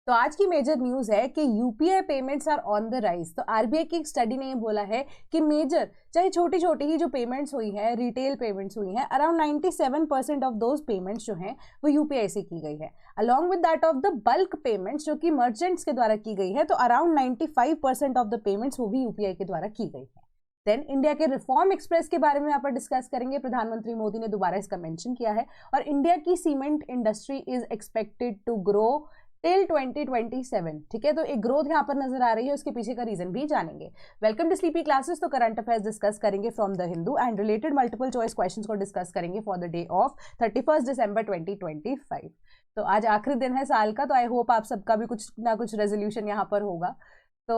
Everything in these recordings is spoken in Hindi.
तो आज की मेजर न्यूज है कि UPI payments are on the rise. तो आरबीआई की एक स्टडी ने ये बोला है कि मेजर चाहे छोटी छोटी ही जो पेमेंट्स हुई है, रिटेल पेमेंट्स हुई हैं, अराउंड 97% ऑफ दोज पेमेंट्स जो हैं वो यूपीआई से की गई है। Along with that of the bulk payments जो कि मर्चेंट्स के द्वारा की गई है, तो अराउंड 95% ऑफ द पेमेंट्स वो भी यूपीआई के द्वारा की गई है। देन इंडिया के रिफॉर्म एक्सप्रेस के बारे में यहाँ पर डिस्कस करेंगे। प्रधानमंत्री मोदी ने दोबारा इसका मेंशन किया है और इंडिया की cement industry is expected to grow till 2027। ठीक है, तो एक ग्रोथ यहाँ पर नजर आ रही है, उसके पीछे का रीजन भी जानेंगे। Welcome to sleepy classes. तो करंट अफेयर्स डिस्कस करेंगे from the Hindu and related multiple choice questions को डिस्कस करेंगे for the day of 31 December 2025। तो आज आखिरी दिन है साल का, तो आई होप आप सबका भी कुछ ना कुछ रेजोल्यूशन यहाँ पर होगा। तो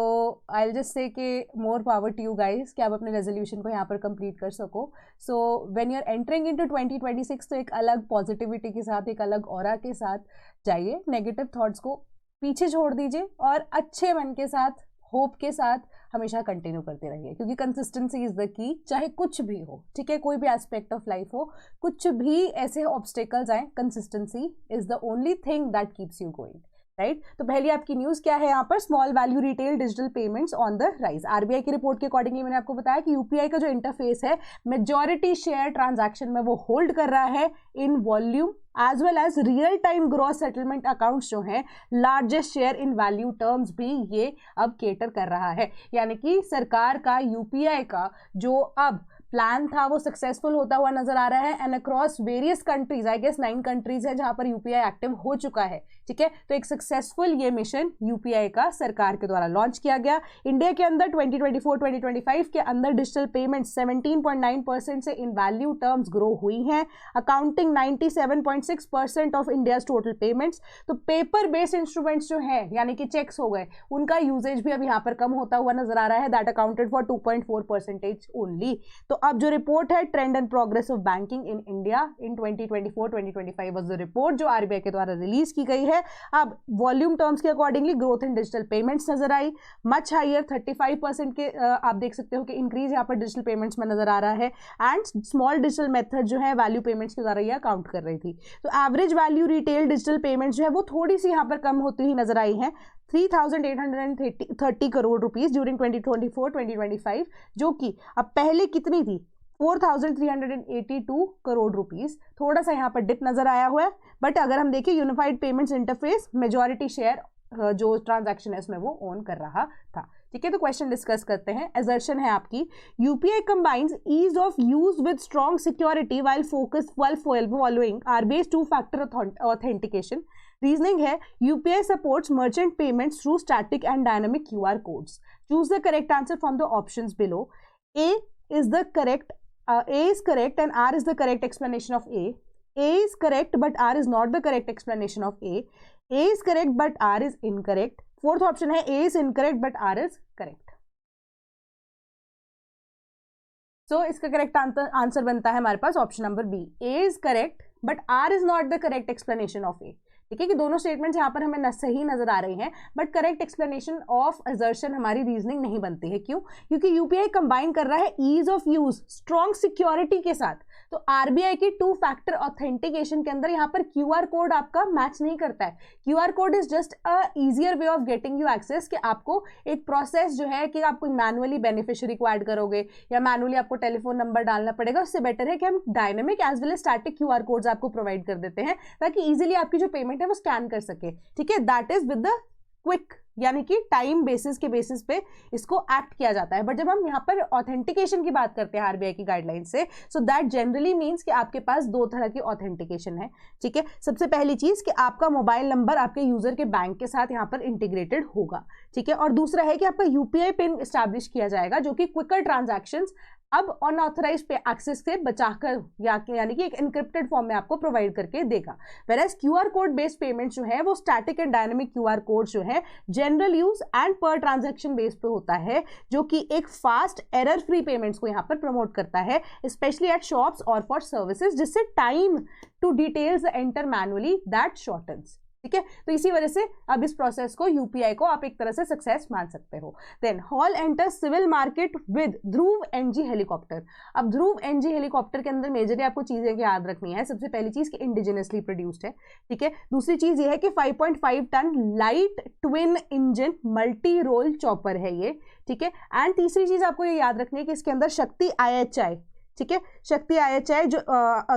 आई विल जस्ट से कि more power to you guys कि आप अपने रेजोल्यूशन को यहाँ पर कंप्लीट कर सको। So when you are entering into 2026 तो एक अलग पॉजिटिविटी के साथ, एक अलग ऑरा के साथ जाइए। नेगेटिव थॉट्स को पीछे छोड़ दीजिए और अच्छे मन के साथ, होप के साथ हमेशा कंटिन्यू करते रहिए, क्योंकि कंसिस्टेंसी इज द की। चाहे कुछ भी हो, ठीक है, कोई भी एस्पेक्ट ऑफ लाइफ हो, कुछ भी ऐसे ऑब्स्टेकल्स आए, consistency is the only thing that keeps you going, right. तो पहली आपकी न्यूज क्या है यहाँ पर, small value retail digital payments on the rise. RBI की रिपोर्ट के अकॉर्डिंगली मैंने आपको बताया कि यूपीआई का जो इंटरफेस है, मेजॉरिटी शेयर ट्रांजैक्शन में वो होल्ड कर रहा है in volume as well as real time gross settlement accounts जो हैं, largest share in value terms भी ये अब केटर कर रहा है। यानी कि सरकार का यूपीआई का जो अब प्लान था वो सक्सेसफुल होता हुआ नजर आ रहा है and across various countries, I guess 9 countries है जहां पर यूपीआई एक्टिव हो चुका है। ठीक है, तो एक सक्सेसफुल ये मिशन यूपीआई का सरकार के द्वारा लॉन्च किया गया। इंडिया के अंदर 2024-2025 के अंदर डिजिटल पेमेंट 17.9% से इन वैल्यू टर्म्स ग्रो हुई हैं, accounting 97.6% of India's total payments. तो पेपर बेस्ड इंस्ट्रूमेंट्स जो है, यानी कि चेक्स हो गए, उनका यूजेज भी अब यहाँ पर कम होता हुआ नजर आ रहा है। That accounted for 2.4% only. तो अब जो रिपोर्ट है, trend and progress of banking in India in 2024-2025 was the report जो आरबीआई के द्वारा रिलीज की गई है। अब वॉल्यूम टर्म्स के accordingly growth in digital payments नजर आई, मच हाइयर 35% के आप देख सकते हो कि इंक्रीज यहाँ पर डिजिटल पेमेंट्स में नजर आ रहा है। एंड स्मॉल डिजिटल मेथड जो है वैल्यू पेमेंट्स के द्वारा ये अकाउंट कर रही थी। तो average value retail digital payments जो है वो थोड़ी सी यहाँ पर कम होती हुई नजर आई है, 3,830 करोड़ रुपीज ड्यूरिंग 2024-2025, जो कि अब पहले कितनी थी, 4,382 करोड़ रुपीस। थोड़ा सा यहाँ पर डिप नजर आया हुआ है, बट अगर हम देखें unified payments interface majority share जो ट्रांजैक्शन है उसमें वो ओन कर रहा था। ठीक है, तो क्वेश्चन डिस्कस करते हैं। असर्शन है आपकी, UPI combines ease of use with strong security while following RBI's two-factor authentication. Reasoning है, UPI supports merchant payments through static and dynamic QR codes. Choose the correct answer from the options below. A is correct and R is the correct explanation of A. A is correct but R is not the correct explanation of A. A is correct but R is incorrect. Fourth option है A is incorrect but R is correct. So इसका करेक्ट आंसर बनता है हमारे पास option number B, A is correct but R is not the correct explanation of A. ठीक है कि दोनों स्टेटमेंट्स यहाँ पर हमें सही नजर आ रही हैं, but correct explanation of assertion हमारी रीजनिंग नहीं बनती है। क्यों? क्योंकि यूपीआई कंबाइन कर रहा है ease of use strong security के साथ। तो आरबीआई की 2-factor ऑथेंटिकेशन के अंदर यहाँ पर क्यूआर कोड आपका मैच नहीं करता है। QR code is just a easier way of getting you access, कि आपको एक प्रोसेस जो है कि आपको मैनुअली बेनिफिशियरी को ऐड करोगे या मैनुअली आपको टेलीफोन नंबर डालना पड़ेगा। उससे बेटर है कि हम dynamic as well as static QR codes आपको प्रोवाइड कर देते हैं ताकि इजीली आपकी जो पेमेंट है वो स्कैन कर सके। ठीक है, that is with the quick, यानी कि टाइम बेसिस के बेसिस पे इसको एक्ट किया जाता है। बट जब हम यहाँ पर ऑथेंटिकेशन की बात करते हैं आरबीआई की गाइडलाइन से, सो दैट जनरली मींस कि आपके पास 2 तरह की ऑथेंटिकेशन है। ठीक है, सबसे पहली चीज कि आपका मोबाइल नंबर आपके यूजर के बैंक के साथ यहाँ पर इंटीग्रेटेड होगा। ठीक है, और दूसरा है कि आपका यूपीआई पिन स्टैब्लिश किया जाएगा जो कि क्विकर ट्रांजैक्शंस अब अनऑथराइज्ड पे एक्सेस से बचाकर यानी कि एक एनक्रिप्टेड फॉर्म में आपको प्रोवाइड करके देगा। Whereas QR code based payment जो है वो static and dynamic QR code जो है जनरल यूज एंड पर ट्रांजैक्शन बेस पे होता है, जो कि एक फास्ट एरर फ्री पेमेंट्स को यहाँ पर प्रमोट करता है, स्पेशली एट शॉप्स और फॉर सर्विसेज, जिससे time to details enter manually that shortens. ठीक है। तो इसी वजह से अब इस प्रोसेस को, यूपीआई को आप एक तरह से सक्सेस मान सकते हो। Then HAL enter civil market with Dhruv NG helicopter. अब ध्रुव एनजी हेलीकॉप्टर के अंदर मेजरली आपको चीजें याद रखनी है। सबसे पहली चीज कि इंडिजिनसली प्रोड्यूस्ड है, ठीक है। दूसरी चीज ये है कि 5.5 ton light twin engine multi role chopper है ये, ठीक है। एंड तीसरी चीज आपको ये याद रखनी है कि इसके अंदर शक्ति IHI, ठीक है, शक्ति IHI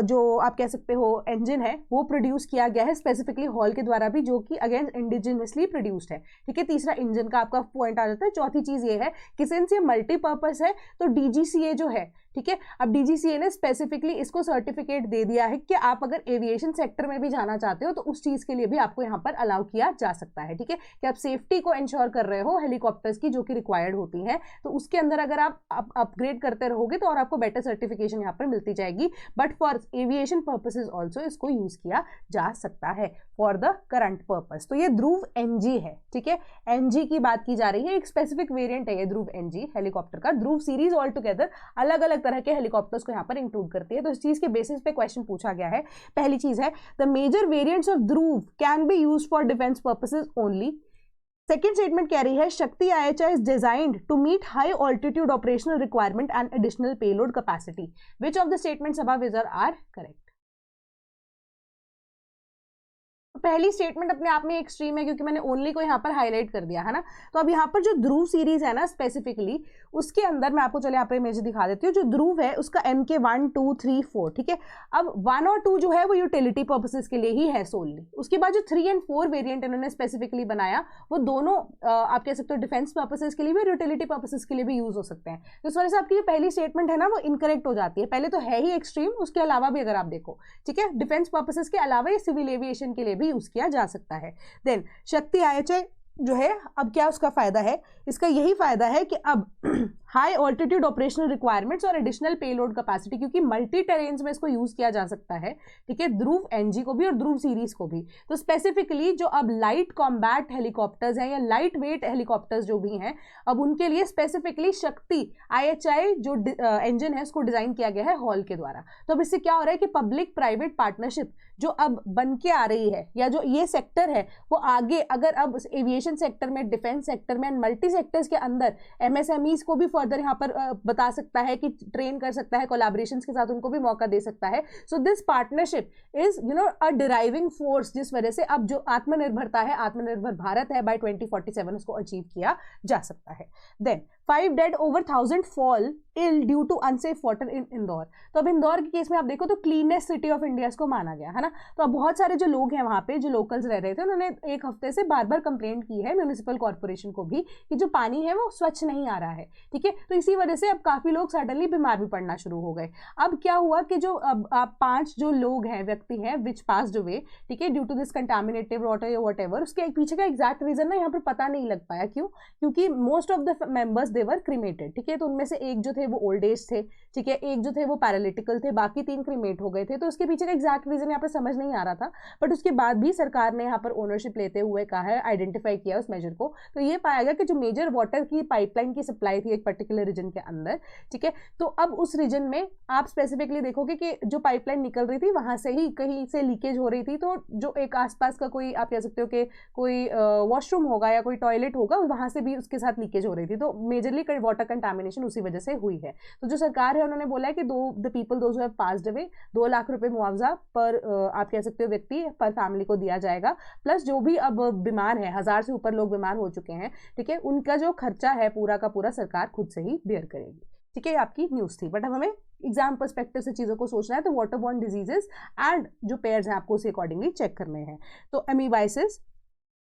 जो आप कह सकते हो इंजन है वो प्रोड्यूस किया गया है स्पेसिफिकली हॉल के द्वारा भी, जो कि अगेन इंडिजिनसली प्रोड्यूस्ड है, ठीक है। तीसरा इंजन का आपका पॉइंट आ जाता है। चौथी चीज ये है कि सिंस ये मल्टीपर्पज है तो DGCA जो है, ठीक है, अब DGCA ने स्पेसिफिकली इसको सर्टिफिकेट दे दिया है कि आप अगर एविएशन सेक्टर में भी जाना चाहते हो तो उस चीज के लिए भी आपको यहाँ पर अलाउ किया जा सकता है, ठीक है, कि आप सेफ्टी को इंश्योर कर रहे हो हेलीकॉप्टर्स की जो कि रिक्वायर्ड होती है, तो उसके अंदर अगर आप अपग्रेड करते रहोगे तो और आपको बेटर सर्टिफिकेशन यहाँ पर मिलती जाएगी। But for aviation purposes also इसको यूज किया जा सकता है फॉर द करंट पर्पस। तो ये ध्रुव NG है, ठीक है, NG की बात की जा रही है, एक स्पेसिफिक वेरिएंट है ये ध्रुव NG हेलीकॉप्टर का। ध्रुव सीरीज ऑल टुगेदर अलग अलग तरह के हेलीकॉप्टर्स को यहाँ पर इंक्लूड करती है। तो इस चीज के बेसिस पे क्वेश्चन पूछा गया है। पहली चीज है the major variants of Dhruv can be used for defence purposes only. Second statement कह रही है Shakti IHI is designed to meet high altitude operational requirement and additional payload capacity. Which of the statements above is are correct? पहली स्टेटमेंट अपने आप में एक्सट्रीम है क्योंकि मैंने ओनली को यहाँ पर हाईलाइट कर दिया है ना। तो अब यहाँ पर जो ध्रुव सीरीज है ना स्पेसिफिकली, उसके अंदर मैं आपको चले यहाँ पे इमेज दिखा देती हूँ। जो ध्रुव है उसका MK 1, 2, 3, 4, ठीक है। अब 1 और 2 जो है वो यूटिलिटी पर्पसेस के लिए ही है सोलली। उसके बाद जो 3 और 4 वेरिएंट इन्होंने स्पेसिफिकली बनाया वो दोनों आप कह सकते हो डिफेंस पर्पसेस के लिए भी और यूटिलिटी पर्पसेस के लिए भी यूज हो सकते हैं। तो इस वजह से आपकी जो पहली स्टेटमेंट है ना वो इनकरेक्ट हो जाती है। पहले तो है ही एक्सट्रीम, उसके अलावा भी अगर आप देखो, ठीक है, डिफेंस पर्पसेस के अलावा ये सिविल एविएशन के लिए भी यूज किया जा सकता है। देन शक्ति IHI जो है, अब क्या उसका फायदा है? इसका यही फायदा है कि अब हाई ऑल्टीट्यूड ऑपरेशनल रिक्वायरमेंट्स और एडिशनल पेलोड कैपेसिटी, क्योंकि मल्टी टेरेन्स में इसको यूज किया जा सकता है, ठीक है, ध्रुव NG को भी और ध्रुव सीरीज को भी। तो स्पेसिफिकली जो अब लाइट कॉम्बैट हेलीकॉप्टर्स हैं या लाइट वेट हेलीकॉप्टर्स जो भी हैं, अब उनके लिए स्पेसिफिकली शक्ति IHI जो इंजन है उसको डिजाइन किया गया है हॉल के द्वारा। तो अब इससे क्या हो रहा है कि पब्लिक प्राइवेट पार्टनरशिप जो अब बन के आ रही है, या जो ये सेक्टर है वो आगे अगर अब एविएशन सेक्टर में, डिफेंस सेक्टर में, मल्टी सेक्टर्स के अंदर MSMEs को भी फर्दर यहाँ पर बता सकता है कि ट्रेन कर सकता है, कोलैबोरेशंस के साथ उनको भी मौका दे सकता है। So this partnership is a deriving force, जिस वजह से अब जो आत्मनिर्भरता है, आत्मनिर्भर भारत है, बाय 2047 उसको अचीव किया जा सकता है। Then 5 dead over 1000 fall ill due to unsafe water in Indore. तो अब इंदौर के केस में आप देखो तो क्लीनेस्ट सिटी ऑफ इंडिया इसको माना गया है ना। तो अब बहुत सारे जो लोग हैं वहाँ पे, जो लोकल्स रह रहे थे, उन्होंने एक हफ्ते से बार बार कंप्लेंट की है म्यूनिसिपल कॉर्पोरेशन को भी कि जो पानी है वो स्वच्छ नहीं आ रहा है, ठीक है। तो इसी वजह से अब काफी लोग सडनली बीमार भी पड़ना शुरू हो गए। अब क्या हुआ कि जो अब 5 जो लोग हैं, व्यक्ति हैं, विच पास्ड अवे, ठीक है, due to this contaminated water या व्हाटएवर, उसके पीछे का एग्जैक्ट रीजन ना यहाँ पर पता नहीं लग पाया। क्यों? क्योंकि most of the members they were cremated, ठीक है। तो उनमें से एक जो थे वो ओल्ड एज थे, ठीक है, एक जो थे वो पैरालिटिकल थे, बाकी 3 क्रीमेट हो गए थे। तो उसके पीछे का एग्जैक्ट रीजन यहाँ पर समझ नहीं आ रहा था। बट उसके बाद भी सरकार ने यहाँ पर ओनरशिप लेते हुए कहा है, आइडेंटिफाई किया उस मेजर को, तो ये पाया गया कि जो मेजर वाटर की पाइपलाइन की सप्लाई थी एक पर्टिकुलर रीजन के अंदर, ठीक है, तो अब उस रीजन में आप स्पेसिफिकली देखोगे कि जो पाइपलाइन निकल रही थी वहां से ही कहीं से लीकेज हो रही थी। तो जो एक आसपास का कोई, आप कह सकते हो कि कोई वॉशरूम होगा या कोई टॉयलेट होगा, वहां से भी उसके साथ लीकेज हो रही थी। तो मेजरली वाटर कंटामिनेशन उसी वजह से हुई है। तो जो सरकार है उन्होंने बोला है कि the people those who have passed away 2 lakh रुपए मुआवजा पर आप कह सकते हो व्यक्ति पर फैमिली को दिया जाएगा। प्लस जो भी अब बीमार है, 1000 से ऊपर लोग बीमार हो चुके हैं, ठीक है, उनका जो खर्चा है पूरा का पूरा सरकार खुद से ही बेयर करेगी, ठीक है। आपकी न्यूज थी, बट अब हमें एग्जाम पर्सपेक्टिव से चीजों को सोचना है। तो वाटर बॉर्न डिजीजेस एंड जो पेयर्स हैं आपको उसे अकॉर्डिंगली चेक करने हैं। तो amoebiasis,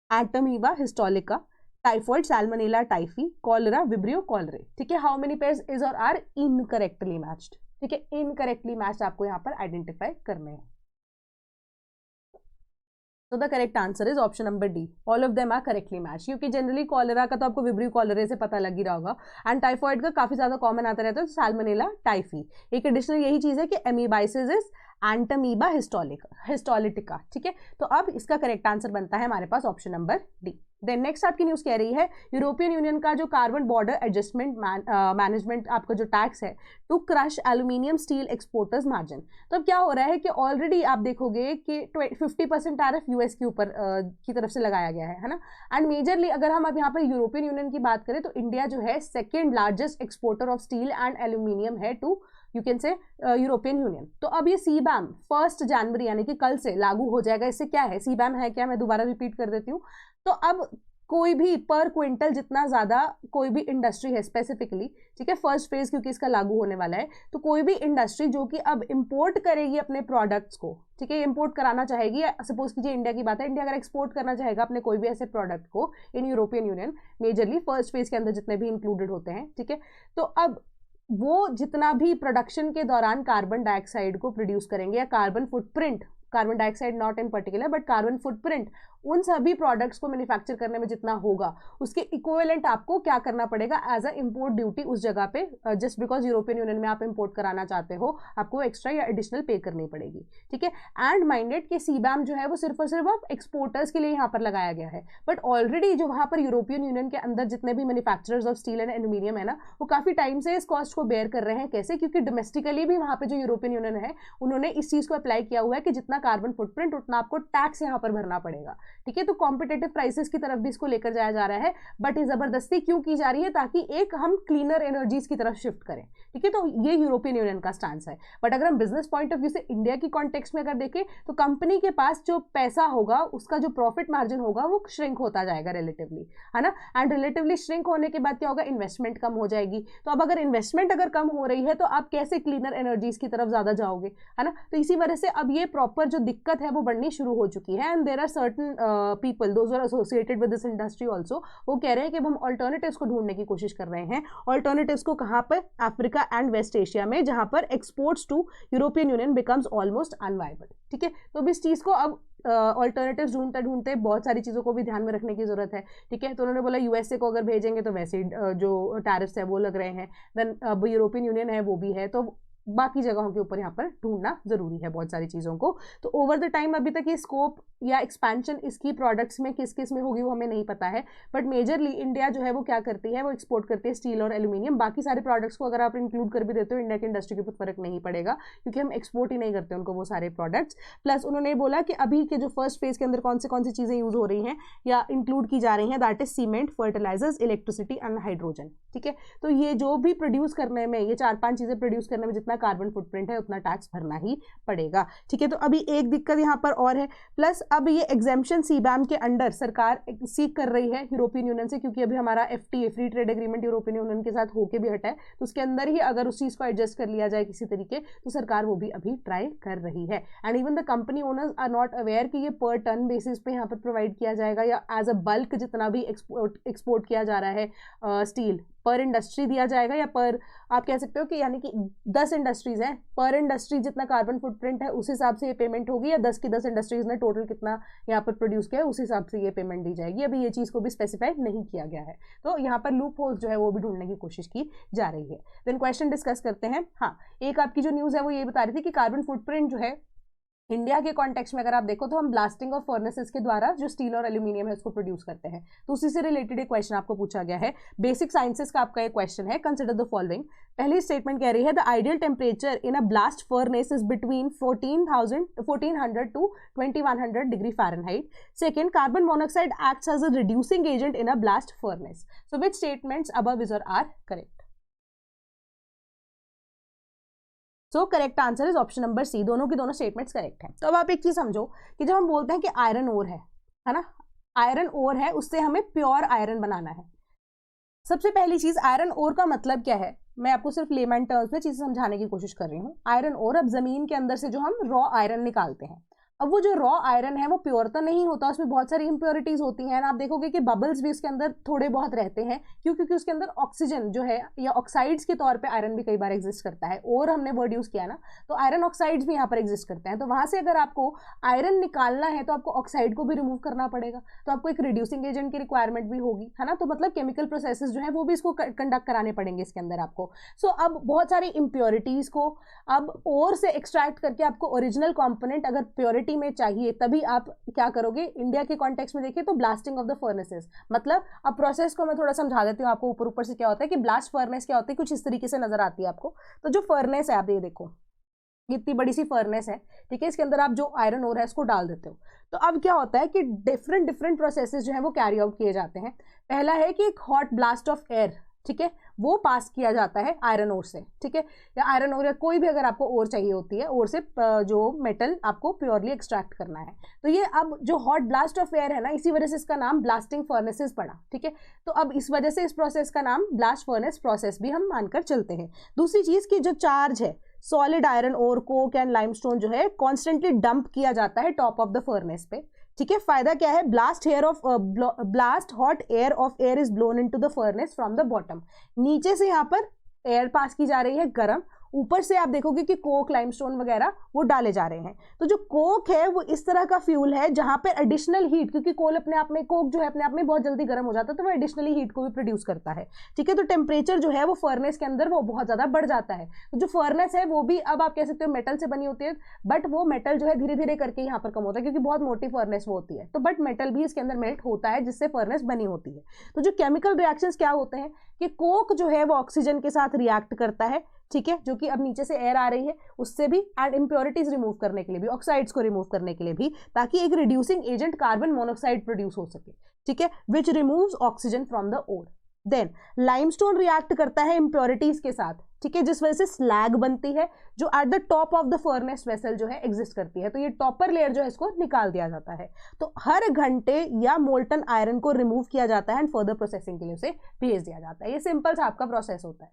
Entamoeba histolytica, typhoid, Salmonella typhi, cholera, vibrio cholerae, ठीक है। How many pairs is or are incorrectly matched, ठीक है, इनकरेक्टली मैच्ड आपको यहाँ पर आइडेंटिफाई करने हैं। तो the correct answer is option number D, all of them are correctly match. क्योंकि जनरली कॉलरा का तो आपको विब्रियो कॉलरे से पता लग ही रहा होगा, एंड टाइफॉइड का काफी ज्यादा कॉमन आता रहता है, तो सैल्मोनेला टाइफी। एक एडिशनल यही चीज है कि एमीबाइसिस इज एंटमीबा हिस्टोलिटिका, ठीक है। तो अब इसका करेक्ट आंसर बनता है हमारे पास option number D. Then next आपकी न्यूज कह रही है यूरोपियन यूनियन का जो कार्बन बॉर्डर एडजस्टमेंट मैनेजमेंट आपका जो टैक्स है to crush aluminium steel exporters margin. तो अब क्या हो रहा है कि ऑलरेडी आप देखोगे कि 50% टैरिफ यूएस के ऊपर की तरफ से लगाया गया है ना। एंड मेजरली अगर हम अब यहाँ पर यूरोपियन यूनियन की बात करें तो इंडिया जो है second largest exporter of steel and aluminium है to you can say European Union. तो अब ये सीबैम 1 जनवरी यानी कि कल से लागू हो जाएगा। इससे क्या है, सीबैम है क्या, मैं दोबारा रिपीट कर देती हूँ। तो अब कोई भी पर क्विंटल जितना ज़्यादा कोई भी इंडस्ट्री है स्पेसिफिकली, ठीक है, फर्स्ट फेज क्योंकि इसका लागू होने वाला है, तो कोई भी इंडस्ट्री जो कि अब इंपोर्ट करेगी अपने प्रोडक्ट्स को, ठीक है, इंपोर्ट कराना चाहेगी, सपोज कीजिए इंडिया की बात है, इंडिया अगर एक्सपोर्ट करना चाहेगा अपने कोई भी ऐसे प्रोडक्ट को in European union, majorly first phase के अंदर जितने भी इंक्लूडेड होते हैं, ठीक है, तो अब वो जितना भी प्रोडक्शन के दौरान कार्बन डाइऑक्साइड को प्रोड्यूस करेंगे या carbon footprint, carbon dioxide not in particular but carbon footprint, उन सभी प्रोडक्ट्स को मैन्युफैक्चर करने में जितना होगा उसके इक्विवेलेंट आपको क्या करना पड़ेगा एज अ इंपोर्ट ड्यूटी उस जगह पे, जस्ट बिकॉज यूरोपियन यूनियन में आप इंपोर्ट कराना चाहते हो, आपको एक्स्ट्रा या एडिशनल पे करनी पड़ेगी, ठीक है। एंड माइंडेड कि सीबैम जो है वो सिर्फ और सिर्फ आप एक्सपोर्टर्स के लिए यहाँ पर लगाया गया है, बट ऑलरेडी जो वहाँ पर यूरोपियन यूनियन के अंदर जितने भी manufacturers of steel and aluminium है ना, वो काफी टाइम से इस कॉस्ट को बेयर कर रहे हैं। कैसे? क्योंकि डोमेस्टिकली भी वहाँ पे जो यूरोपियन यूनियन है उन्होंने इस चीज को अप्लाई किया हुआ है कि जितना कार्बन फुटप्रिंट उतना आपको टैक्स यहाँ पर भरना पड़ेगा, ठीक है। तो कॉम्पिटेटिव प्राइसेस की तरफ भी इसको लेकर जाया जा रहा है, बट ये जबरदस्ती क्यों की जा रही है? ताकि एक हम क्लीनर एनर्जीज की तरफ शिफ्ट करें, ठीक है। तो ये यूरोपियन यूनियन का स्टांस है। बट अगर हम बिजनेस पॉइंट ऑफ व्यू से इंडिया की कॉन्टेक्स्ट में अगर देखें तो कंपनी के पास जो पैसा होगा उसका जो प्रॉफिट मार्जिन होगा वो श्रिंक होता जाएगा रिलेटिवली, है ना। एंड रिलेटिवली श्रिंक होने के बाद क्या होगा? इन्वेस्टमेंट कम हो जाएगी। तो अब अगर इन्वेस्टमेंट अगर कम हो रही है तो आप कैसे क्लीनर एनर्जीज की तरफ ज्यादा जाओगे, है ना। तो इसी वजह से अब ये प्रॉपर जो दिक्कत है वो बढ़नी शुरू हो चुकी है। And there are certain people those are associated with this industry also, वो कह रहे हैं कि हम ऑल्टरनेटिव्स को ढूंढने की कोशिश कर रहे हैं। ऑल्टरनेटिव्स को कहाँ पर? अफ्रीका एंड वेस्ट एशिया में, जहां पर exports to European Union becomes almost unviable, ठीक है। तो इस चीज को अब ऑल्टरनेटिव्स ढूंढते ढूंढते बहुत सारी चीज़ों को भी ध्यान में रखने की जरूरत है, ठीक है। तो उन्होंने बोला यूएसए को अगर भेजेंगे तो वैसे जो टैरिफ्स है वो लग रहे हैं, देन अब यूरोपियन यूनियन है वो भी है, तो बाकी जगहों के ऊपर यहाँ पर ढूंढना जरूरी है बहुत सारी चीज़ों को। तो ओवर द टाइम अभी तक ये स्कोप या एक्सपेंशन इसकी प्रोडक्ट्स में किस किस में होगी वो हमें नहीं पता है, बट मेजरली इंडिया जो है वो क्या करती है, वो एक्सपोर्ट करती है स्टील और एल्यूमिनियम। बाकी सारे प्रोडक्ट्स को अगर आप इंक्लूड कर भी देते हो इंडिया की इंडस्ट्री के ऊपर फर्क नहीं पड़ेगा, क्योंकि हम एक्सपोर्ट ही नहीं करते उनको वो सारे प्रोडक्ट्स। प्लस उन्होंने बोला कि अभी के जो फर्स्ट फेज के अंदर कौन सी चीज़ें यूज हो रही हैं या इंक्लूड की जा रही हैं, that is cement, fertilisers, electricity and hydrogen, ठीक है। तो ये जो भी प्रोड्यूस करने में, ये 4-5 चीज़ें प्रोड्यूस करने में जितना कार्बन फुटप्रिंट है उतना टैक्स भरना ही पड़ेगा, ठीक है। तो अभी एक दिक्कत यहाँ पर और है, प्लस अब ये एग्जेम्पशन सीबैम के अंडर सरकार सीख कर रही है यूरोपियन यूनियन से, क्योंकि अभी हमारा FTA free trade agreement European union के साथ होके भी हटा है, तो उसके अंदर ही अगर उस चीज को एडजस्ट कर लिया जाए किसी तरीके, तो सरकार वो भी अभी ट्राई कर रही है। And even the company owners are not aware कि ये पर टन बेसिस पे यहाँ पर प्रोवाइड किया जाएगा या एज अ बल्क जितना भी एक्सपोर्ट किया जा रहा है स्टील पर इंडस्ट्री दिया जाएगा, या पर आप कह सकते हो कि यानी कि 10 इंडस्ट्रीज हैं, पर इंडस्ट्री जितना कार्बन फुटप्रिंट है उस हिसाब से ये पेमेंट होगी, या 10 की 10 इंडस्ट्रीज ने टोटल कितना यहाँ पर प्रोड्यूस किया है उस हिसाब से ये पेमेंट दी जाएगी। अभी ये चीज़ को भी स्पेसिफाई नहीं किया गया है, तो यहाँ पर लूप होल्स जो है वो भी ढूंढने की कोशिश की जा रही है। देन क्वेश्चन डिस्कस करते हैं। हाँ, एक आपकी जो न्यूज़ है वो ये बता रही थी कि कार्बन फुटप्रिंट जो है इंडिया के कॉन्टेक्स्ट में अगर आप देखो तो हम ब्लास्टिंग ऑफ फर्नेसेस के द्वारा जो स्टील और एल्यूमिनियम है उसको प्रोड्यूस करते हैं, तो उसी से रिलेटेड एक क्वेश्चन आपको पूछा गया है। बेसिक साइंसेस का आपका एक क्वेश्चन है। Consider the following. पहली स्टेटमेंट कह रही है the ideal temperature in a blast furnace is between 1400 to 2100 degree Fahrenheit. Second, carbon monoxide acts as a reducing agent in a blast furnace. So which statements above is or are correct? So correct answer is option number C, दोनों की दोनों स्टेटमेंट्स करेक्ट हैं। तो अब आप एक चीज समझो कि जब हम बोलते हैं कि आयरन ओर है ना, आयरन ओर है, उससे हमें प्योर आयरन बनाना है। सबसे पहली चीज, आयरन ओर का मतलब क्या है? मैं आपको सिर्फ लेमन टर्म्स में चीजें समझाने की कोशिश कर रही हूँ। आयरन ओर, अब जमीन के अंदर से जो हम रॉ आयरन निकालते हैं, अब वो जो रॉ आयरन है वो प्योर तो नहीं होता, उसमें बहुत सारी इम्प्योरिटीज होती हैं। आप देखोगे कि बबल्स भी उसके अंदर थोड़े बहुत रहते हैं, क्यों? क्योंकि उसके अंदर ऑक्सीजन जो है या ऑक्साइड्स के तौर पे आयरन भी कई बार एग्जिस्ट करता है, और हमने वर्ड यूज किया ना, तो आयरन ऑक्साइड्स भी यहाँ पर एग्जिस्ट करते हैं। तो वहां से अगर आपको आयरन निकालना है तो आपको ऑक्साइड को भी रिमूव करना पड़ेगा, तो आपको एक रिड्यूसिंग एजेंट की रिक्वायरमेंट भी होगी, है ना। तो मतलब केमिकल प्रोसेसेस जो है वो भी इसको कंडक्ट कराने पड़ेंगे इसके अंदर आपको। सो अब बहुत सारी इम्प्योरिटीज को अब और से एक्सट्रैक्ट करके आपको ओरिजिनल कंपोनेंट अगर प्योरिटी में चाहिए, तभी आप क्या करोगे। इंडिया के कॉन्टेक्स्ट में देखिए तो ब्लास्टिंग ऑफ द फर्नेसेस, मतलब अब प्रोसेस को मैं थोड़ा समझा देती हूँ आपको ऊपर ऊपर से। क्या होता है कि ब्लास्ट फर्नेस क्या होती है, कुछ इस तरीके से नजर आती है आपको। तो जो फर्नेस है, आप ये देखो, इतनी बड़ी सी फर्नेस है, ठीक है, इसके अंदर आप जो आयरन ओर है इसको डाल देते हो। तो अब क्या होता है कि डिफरेंट प्रोसेसेस जो है वो कैरी आउट किए जाते हैं। पहला है कि एक हॉट ब्लास्ट ऑफ एयर, ठीक है, वो पास किया जाता है आयरन ओर से, ठीक है, या आयरन ओर या कोई भी अगर आपको ओर चाहिए होती है, ओर से जो मेटल आपको प्योरली एक्सट्रैक्ट करना है। तो ये अब जो हॉट ब्लास्ट ऑफ एयर है ना, इसी वजह से इसका नाम ब्लास्टिंग फर्नेसेस पड़ा, ठीक है। तो अब इस वजह से इस प्रोसेस का नाम ब्लास्ट फर्नेस प्रोसेस भी हम मानकर चलते हैं। दूसरी चीज की जो चार्ज है, solid iron ore, coke and limestone जो है कॉन्स्टेंटली डंप किया जाता है टॉप ऑफ द फर्नेस पे, ठीक है। फायदा क्या है, blast hot air of air is blown into the furnace from the bottom. नीचे से यहाँ पर एयर पास की जा रही है गर्म, ऊपर से आप देखोगे कि कोक लाइमस्टोन वगैरह वो डाले जा रहे हैं। तो जो कोक है वो इस तरह का फ्यूल है जहां पे एडिशनल हीट, क्योंकि कोल अपने आप में, कोक जो है अपने आप में बहुत जल्दी गर्म हो जाता है, तो वो एडिशनली हीट को भी प्रोड्यूस करता है, ठीक है। तो टेम्परेचर जो है वो फर्नेस के अंदर वो बहुत ज्यादा बढ़ जाता है। तो जो फर्नेस है वो भी अब आप कह सकते हो मेटल से बनी होती है, बट वो मेटल जो है धीरे धीरे करके यहाँ पर कम होता है, क्योंकि बहुत मोटी फर्नेस वो होती है। तो बट मेटल भी इसके अंदर मेल्ट होता है जिससे फर्नेस बनी होती है। तो जो केमिकल रिएक्शंस क्या होते हैं कि कोक जो है वो ऑक्सीजन के साथ रिएक्ट करता है, ठीक है, जो कि अब नीचे से एयर आ रही है उससे भी, एंड इम्प्योरिटीज रिमूव करने के लिए भी, ऑक्साइड्स को रिमूव करने के लिए भी, ताकि एक reducing agent carbon monoxide produce हो सके, ठीक है, which removes oxygen from the ore. Then limestone react करता है इम्प्योरिटीज के साथ, ठीक है, जिस वजह से स्लैग बनती है जो at the top of the furnace vessel जो है एग्जिस्ट करती है। तो ये टॉपर लेयर जो है इसको निकाल दिया जाता है। तो हर घंटे या मोल्टन आयरन को रिमूव किया जाता है एंड फर्दर प्रोसेसिंग के लिए उसे भेज दिया जाता है। ये सिंपल सा आपका प्रोसेस होता है,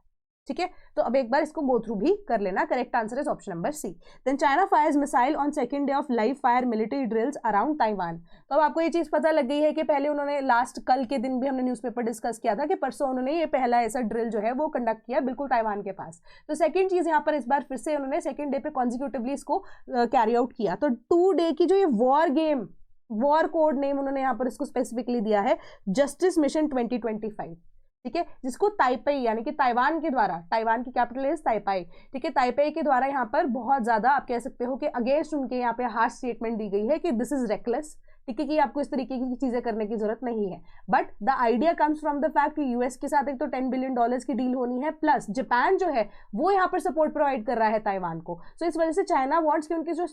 ठीक है। तो अब एक बार इसको गो थ्रू भी कर लेना। Correct answer is option number C. Then China fires missile on second day of live fire military drills around Taiwan. तो अब आपको ये चीज पता लग गई है कि पहले उन्होंने लास्ट कल के दिन भी हमने न्यूज़पेपर डिस्कस किया था कि परसों उन्होंने ये पहला ऐसा ड्रिल जो है वो कंडक्ट किया बिल्कुल ताइवान के पास। तो सेकंड चीज यहाँ पर इस बार फिर से उन्होंने सेकंड डे पे कॉन्जिक्यूटिवली इसको कैरी आउट किया। तो 2 डे की जो ये war game, war code name उन्होंने यहाँ पर इसको स्पेसिफिकली दिया है जस्टिस मिशन 2025, ठीक है, जिसको ताइपेई यानी कि ताइवान के द्वारा, ताइवान की कैपिटल इज ताइपाई, ठीक है, ताइपेई के द्वारा यहाँ पर बहुत ज्यादा आप कह सकते हो कि अगेंस्ट उनके यहाँ पे हार्श स्टेटमेंट दी गई है कि दिस इज रेकलेस, ठीक है, कि आपको इस तरीके की चीजें करने की जरूरत नहीं है। But the idea comes from the fact कि यूएस के साथ एक तो $10 बिलियन की डील होनी है, प्लस जापान जो है वो यहाँ पर सपोर्ट प्रोवाइड कर रहा है ताइवान को। सो इस वजह से चाइना वांट्स कि उनके जो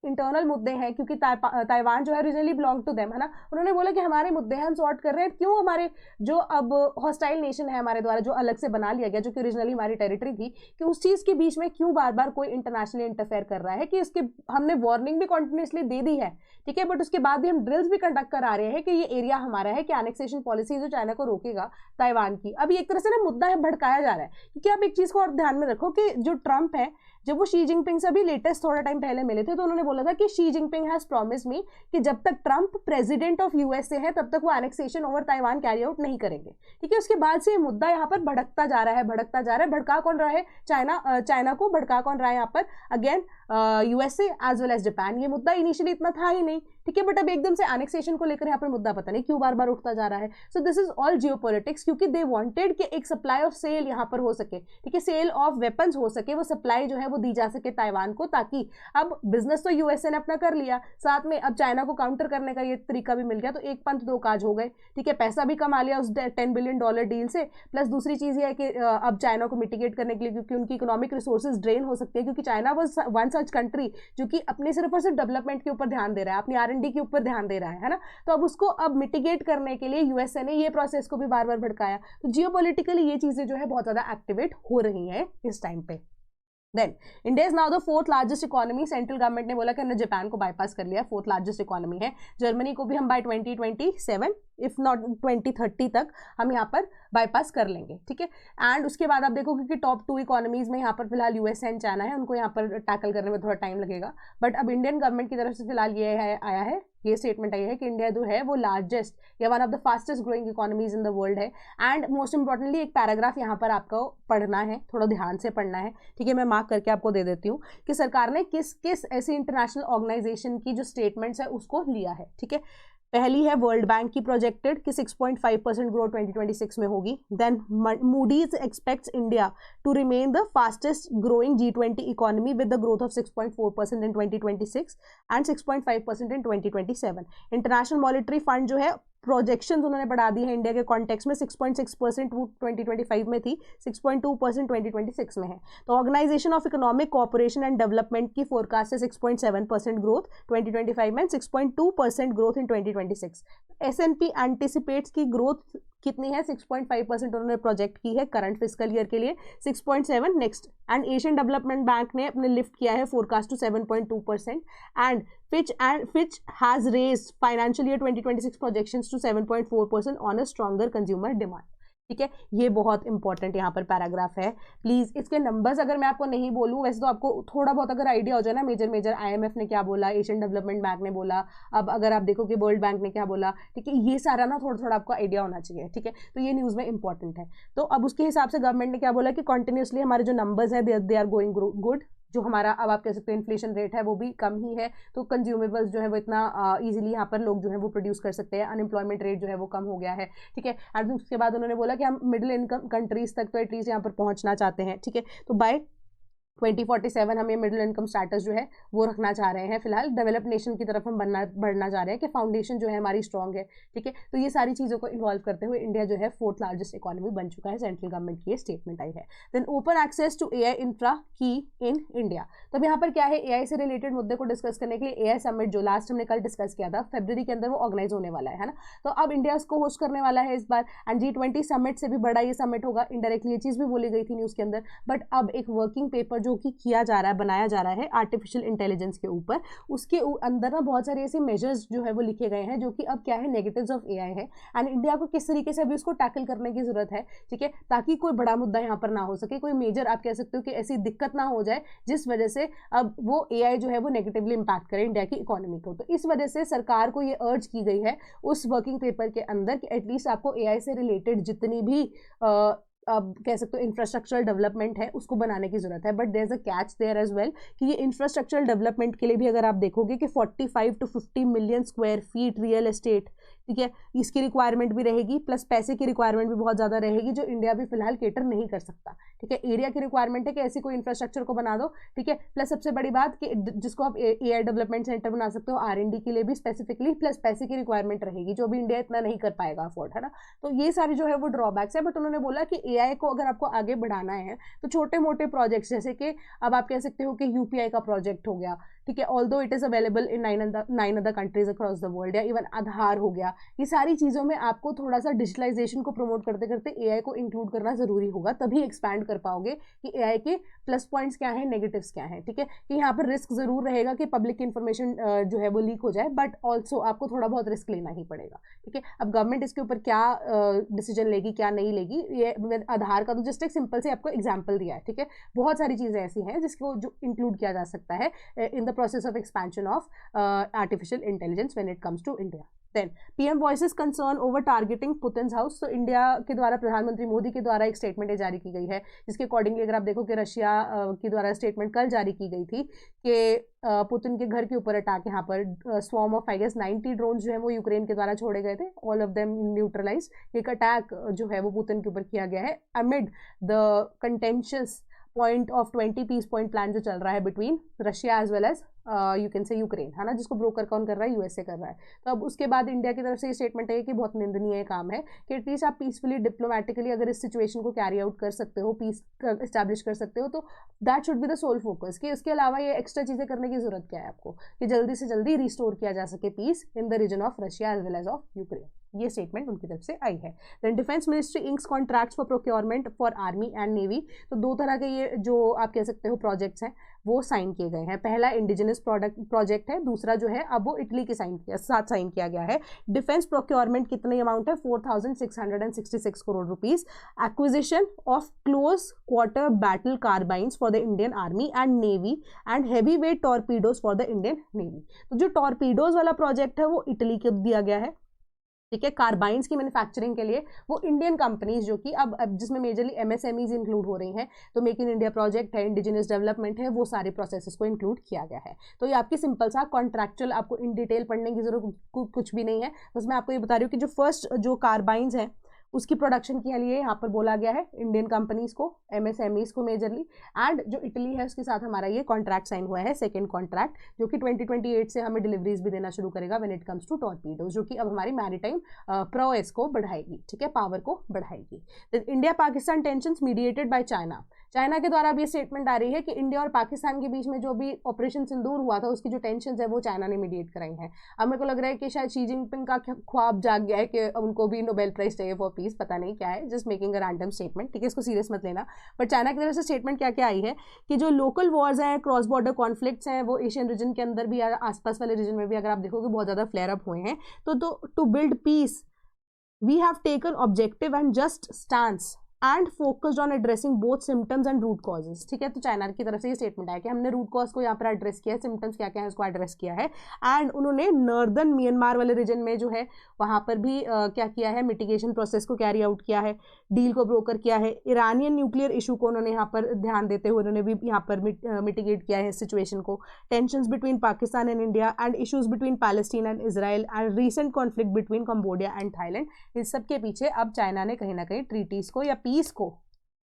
इंटरनल मुद्दे हैं, क्योंकि ताइवान जो है ओरिजिनली बिलोंग टू देम, है ना, उन्होंने बोला कि हमारे मुद्दे हैं हम सॉर्ट कर रहे हैं, क्यों हमारे जो अब हॉस्टाइल नेशन है हमारे द्वारा जो अलग से बना लिया गया, जो कि ओरिजिनली हमारी टेरिटरी थी, कि उस चीज के बीच में क्यों बार बार कोई इंटरनेशनली इंटरफेयर कर रहा है। कि उसके हमने वार्निंग भी कॉन्टिन्यूसली दे दी है, ठीक है, बट उसके बाद भी हम ड्रिल्स भी कंडक्ट करा रहे हैं कि ये एरिया हमारा है, कि एनेक्सेशन पॉलिसी जो चाइना को रोकेगा ताइवान की। अब एक तरह से ना मुद्दा है भड़काया जा रहा है, क्योंकि आप एक चीज को और ध्यान में रखो कि जो ट्रंप है, जब वो शी जिनपिंग से अभी लेटेस्ट थोड़ा टाइम पहले मिले थे तो उन्होंने बोला था कि Xi Jinping has promise me कि जब तक ट्रंप प्रेसिडेंट ऑफ यूएसए है तब तक वो annexation over Taiwan carry out नहीं करेंगे, ठीक है। उसके बाद से ये मुद्दा यहाँ पर भड़कता जा रहा है, भड़कता जा रहा है। भड़का कौन रहा है? चाइना को भड़का कौन रहा है यहाँ पर? Again USA as well as Japan. ये मुद्दा इनिशियली इतना था ही नहीं, ठीक है, बट अब एकदम से एनेक्सेशन को लेकर यहाँ पर मुद्दा पता नहीं क्यों बार बार उठता जा रहा है। So this is all geopolitics, क्योंकि दे वांटेड कि एक सप्लाई ऑफ सेल यहाँ पर हो सके, ठीक है, सेल ऑफ वेपन्स हो सके, वो सप्लाई जो है वो दी जा सके ताइवान को, ताकि अब बिजनेस तो यूएसए ने अपना कर लिया, साथ में अब चाइना को काउंटर करने का ये तरीका भी मिल गया, तो एक पंथ दो काज हो गए, ठीक है। पैसा भी कमा लिया उस $10 बिलियन डील से, प्लस दूसरी चीज ये है कि अब चाइना को मिटिगेट करने के लिए, क्योंकि उनकी इकोनॉमिक रिसोर्सेज ड्रेन हो सकती है, क्योंकि China was one such country जो कि अपने सिर्फ और सिर्फ डेवलपमेंट के ऊपर ध्यान दे रहा है, अपनी R&D के ऊपर ध्यान दे रहा है ना। तो अब उसको अब मिटिगेट करने के लिए यूएसए ने ये प्रोसेस को भी बार बार भड़काया। तो जियोपॉलिटिकली ये चीजें जो है बहुत ज्यादा एक्टिवेट हो रही हैं इस टाइम पे। Then India is now the fourth largest economy. Central government ने बोला कि हमने जापान को बाईपास कर लिया, फोर्थ लार्जेस्ट इकोनॉमी है। जर्मनी को भी हम बाय 2027 इफ नॉट 2030 तक हम यहाँ पर बाईपास कर लेंगे, ठीक है। एंड उसके बाद आप देखोगे कि टॉप 2 इकोनॉमीज में यहाँ पर फिलहाल यूएस एंड चाइना है, उनको यहाँ पर टैकल करने में थोड़ा टाइम लगेगा। बट अब इंडियन गवर्नमेंट की तरफ से फिलहाल ये आया है, ये स्टेटमेंट आई है कि इंडिया जो है वो लार्जेस्ट या one of the fastest growing economies in the world है। एंड मोस्ट इंपॉर्टेंटली एक पैराग्राफ यहाँ पर आपको पढ़ना है, थोड़ा ध्यान से पढ़ना है, ठीक है। मैं मार्क करके आपको दे देती हूँ कि सरकार ने किस किस ऐसी इंटरनेशनल ऑर्गेनाइजेशन की जो स्टेटमेंट्स है उसको लिया है, ठीक है। पहली है वर्ल्ड बैंक की प्रोजेक्टेड कि 6.5% ग्रोथ 2026 में होगी। Then Moody's expects India to remain the fastest growing G20 economy with the growth of 6.4% in 2026 and 6.5% in 2027। International Monetary Fund जो है प्रोजेक्शंस उन्होंने बढ़ा दी है इंडिया के कॉन्टेक्स्ट में, 6.6% वो 2025 में थी, 6.2% 2026 में है। तो Organisation of Economic Cooperation and Development की फोरकास्ट है 6.7% ग्रोथ 2025 में, 6.2% ग्रोथ इन 2026। S&P एंटिसिपेट्स की ग्रोथ कितनी है, 6.5% उन्होंने प्रोजेक्ट की है करंट फिस्कल ईयर के लिए, 6.7 next. And Asian Development Bank ने अपने लिफ्ट किया है forecast to 7.2%। And Fitch has raised financial year 2026 projections to 7.4% on a stronger consumer demand, ठीक है। ये बहुत इंपॉर्टेंट यहाँ पर पैराग्राफ है। प्लीज इसके नंबर्स अगर मैं आपको नहीं बोलूँ, वैसे तो आपको थोड़ा बहुत अगर आइडिया हो जाए ना, मेजर IMF ने क्या बोला, एशियन डेवलपमेंट बैंक ने बोला, अब अगर आप देखो कि वर्ल्ड बैंक ने क्या बोला, ठीक है, ये सारा ना थोड़ा आपको आइडिया होना चाहिए, ठीक है। तो ये न्यूज़ में इंपॉर्टेंट है। तो अब उसके हिसाब से गवर्नमेंट ने क्या बोला कि कंटिन्यूसली हमारे जो नंबर्स है दे आर गोइंग गुड। जो हमारा अब आप कह सकते हैं इन्फ्लेशन रेट है वो भी कम ही है, तो कंज्यूमेबल्स जो है वो इतना इजीली यहाँ पर लोग जो है वो प्रोड्यूस कर सकते हैं। अनएम्प्लॉयमेंट रेट जो है वो कम हो गया है, ठीक है। एंड उसके बाद उन्होंने बोला कि हम मिडिल इनकम कंट्रीज तक तो एटलीस्ट यहाँ पर पहुँचना चाहते हैं, ठीक है। तो बाय 2047 हम ये मिडिल इनकम स्टेटस जो है वो रखना चाह रहे हैं। फिलहाल डेवलप नेशन की तरफ हम बढ़ना चाह रहे हैं कि फाउंडेशन जो है हमारी स्ट्रॉन्ग है, ठीक है। तो ये सारी चीज़ों को इन्वॉल्व करते हुए इंडिया जो है फोर्थ लार्जेस्ट इकोनॉमी बन चुका है। सेंट्रल गवर्नमेंट की ये स्टेटमेंट आई है। Then open access to AI infra की इन इंडिया। तो अब यहाँ पर क्या है, AI से रिलेटेड मुद्दे को डिस्कस करने के लिए AI समिट जो लास्ट हमने कल डिस्कस किया था फरवरी के अंदर, वो ऑर्गेनाइज होने वाला है ना। तो अब इंडिया उसको होस्ट करने वाला है इस बार। एंड G20 समिट से भी बड़ा ये समिट होगा। इनडायरेक्टली ये चीज़ भी बोली गई थी न्यूज़ के अंदर। बट अब एक वर्किंग पेपर जो कि किया जा रहा है, बनाया जा रहा है आर्टिफिशियल इंटेलिजेंस के ऊपर, उसके अंदर ना बहुत सारे ऐसे मेजर्स जो है वो लिखे गए हैं जो कि अब क्या है नेगेटिव्स ऑफ AI है। एंड इंडिया को किस तरीके से अभी उसको टैकल करने की जरूरत है, ठीक है, ताकि कोई बड़ा मुद्दा यहाँ पर ना हो सके, कोई मेजर आप कह सकते हो कि ऐसी दिक्कत ना हो जाए जिस वजह से अब वो AI जो है वो नेगेटिवली इंपैक्ट करे इंडिया की इकोनॉमी को। तो इस वजह से सरकार को ये अर्ज की गई है उस वर्किंग पेपर के अंदर कि एटलीस्ट आपको AI से रिलेटेड जितनी भी अब कह सकते हो इंफ्रास्ट्रक्चरल डेवलपमेंट है उसको बनाने की जरूरत है। But there is a catch there as well कि ये इंफ्रास्ट्रक्चरल डेवलपमेंट के लिए भी अगर आप देखोगे कि 45 to 50 million square feet real estate, ठीक है, इसकी रिक्वायरमेंट भी रहेगी, प्लस पैसे की रिक्वायरमेंट भी बहुत ज़्यादा रहेगी जो इंडिया भी फिलहाल केटर नहीं कर सकता, ठीक है। एरिया की रिक्वायरमेंट है कि ऐसी कोई इंफ्रास्ट्रक्चर को बना दो, ठीक है। प्लस सबसे बड़ी बात कि जिसको आप AI डेवलपमेंट सेंटर बना सकते हो R&D के लिए भी स्पेसिफिकली, प्लस पैसे की रिक्वायरमेंट रहेगी जो भी इंडिया इतना नहीं कर पाएगा अफोर्ड, है ना। तो ये सारी जो है वो ड्रॉबैक्स है। बट उन्होंने बोला कि AI को अगर आपको आगे बढ़ाना है तो छोटे मोटे प्रोजेक्ट्स जैसे कि अब आप कह सकते हो कि UPI का प्रोजेक्ट हो गया, ठीक है, although it is available in 9 other countries across the world, या इवन आधार हो गया, ये सारी चीज़ों में आपको थोड़ा सा डिजिटलाइजेशन को प्रमोट करते करते AI को इंक्लूड करना जरूरी होगा, तभी एक्सपैंड कर पाओगे कि AI के प्लस पॉइंट्स क्या हैं, नेगेटिव्स क्या हैं, ठीक है। कि यहाँ पर रिस्क जरूर रहेगा कि पब्लिक इन्फॉर्मेशन जो है वो लीक हो जाए, बट ऑल्सो आपको थोड़ा बहुत रिस्क लेना ही पड़ेगा, ठीक है। अब गवर्नमेंट इसके ऊपर क्या डिसीजन लेगी क्या नहीं लेगी, ये आधार का तो जस्ट एक सिंपल से आपको एग्जाम्पल दिया है, ठीक है। बहुत सारी चीज़ें ऐसी हैं जिसको जो इंक्लूड किया जा सकता है in the process of expansion of artificial intelligence when it comes to India. Then PM voices concern over targeting Putin's house. तो इंडिया के द्वारा प्रधानमंत्री मोदी के द्वारा एक स्टेटमेंट जारी की गई है जिसके अकॉर्डिंगली अगर आप देखो कि रशिया के द्वारा स्टेटमेंट कल जारी की गई थी कि पुतिन के घर के ऊपर अटैक, यहाँ पर swarm of I guess 90 drone जो है वो यूक्रेन के द्वारा छोड़े गए थे, ऑल ऑफ देम न्यूट्रलाइज। एक अटैक जो है वो पुतिन के ऊपर किया गया है amid the contentious point of 20 peace point plan जो चल रहा है between Russia as well as you can say Ukraine, है ना, जिसको ब्रोकर कौन कर रहा है, यूएसए कर रहा है। तो अब उसके बाद इंडिया की तरफ से ये स्टेटमेंट है कि बहुत निंदनीय काम है कि एटलीस्ट आप पीसफुली डिप्लोमेटिकली अगर इस सिचुएशन को कैरी आउट कर सकते हो, पीस इस्टेब्लिश कर सकते हो, तो that should be the sole focus, कि उसके अलावा ये एक्स्ट्रा चीज़ें करने की जरूरत क्या है आपको, कि जल्दी से जल्दी रिस्टोर किया जा सके peace in the region of Russia as well as of Ukraine. ये स्टेटमेंट उनकी तरफ से आई है। Then defence ministry inks contracts for procurement for army and navy. तो दो तरह के ये जो आप कह सकते हो प्रोजेक्ट्स हैं वो साइन किए गए हैं। पहला इंडिजिनस प्रोजेक्ट है, दूसरा जो है अब वो इटली के साथ साइन किया गया है। डिफेंस प्रोक्योरमेंट कितनी अमाउंट है, 4666 crore rupees. Acquisition of close quarter battle carbines for the Indian army and navy and heavy weight torpedoes for the Indian navy. तो जो टॉर्पीडोज वाला प्रोजेक्ट है वो इटली को दिया गया है, ठीक है। कार्बाइंस की मैन्युफैक्चरिंग के लिए वो इंडियन कंपनीज जो कि अब जिसमें मेजरली एमएसएमईज इंक्लूड हो रही हैं, तो मेक इन इंडिया प्रोजेक्ट है, इंडिजिनस डेवलपमेंट है, वो सारे प्रोसेसेस को इंक्लूड किया गया है। तो ये आपकी सिंपल सा कॉन्ट्रैक्चुअल, आपको इन डिटेल पढ़ने की जरूरत कुछ भी नहीं है, बस मैं आपको ये बता रही हूँ कि जो फर्स्ट जो कार्बाइंस है उसकी प्रोडक्शन के लिए यहाँ पर बोला गया है इंडियन कंपनीज को, एमएसएमईज को मेजरली, एंड जो इटली है उसके साथ हमारा ये कॉन्ट्रैक्ट साइन हुआ है, सेकंड कॉन्ट्रैक्ट, जो कि 2028 से हमें डिलीवरीज भी देना शुरू करेगा when it comes to torpedoes, जो कि अब हमारी मैरीटाइम प्रोएस को बढ़ाएगी, ठीक है, पावर को बढ़ाएगी। India Pakistan tensions mediated by China. China के द्वारा अब ये स्टेटमेंट आ रही है कि इंडिया और पाकिस्तान के बीच में जो भी ऑपरेशन सिंदूर हुआ था उसकी जो टेंशन है वो चाइना ने मीडिएट कराई है। अब मेरे को लग रहा है कि शायद शी जिनपिंग का ख्वाब जाग गया है कि उनको भी नोबेल प्राइज चाहिए फॉर पीस, पता नहीं क्या है, just making a random statement, ठीक है, इसको सीरियस मत लेना। बट चाइना की तरफ से स्टेटमेंट क्या क्या आई है कि जो लोकल वॉर्स हैं, क्रॉस बॉर्डर कॉन्फ्लिक्ट्स हैं, वो एशियन रीजन के अंदर भी, आसपास वाले रीजन में भी अगर आप देखोगे बहुत ज़्यादा फ्लेयर अप हुए हैं। तो to build peace we have taken objective and just stance and focused on addressing both symptoms and root causes, ठीक है। तो चाइना की तरफ से ये स्टेटमेंट आया कि हमने रूट कॉज को यहाँ पर एड्रेस किया है, सिम्टम्स क्या क्या है उसको एड्रेस किया है, एंड उन्होंने नॉर्दर्न म्यांमार वाले रीजन में जो है वहाँ पर भी क्या किया है, मिटिगेशन प्रोसेस को कैरी आउट किया है, डील को ब्रोकर किया है। ईरानियन न्यूक्लियर इशू को उन्होंने यहाँ पर ध्यान देते हुए उन्होंने भी यहाँ पर मिटिगेट किया है इस सिचुएशन को। Tensions between Pakistan and India and issues between Palestine and Israel and recent conflict between Cambodia and Thailand, इस सब के पीछे अब चाइना ने कहीं ना कहीं ट्रीटीज को या पीस को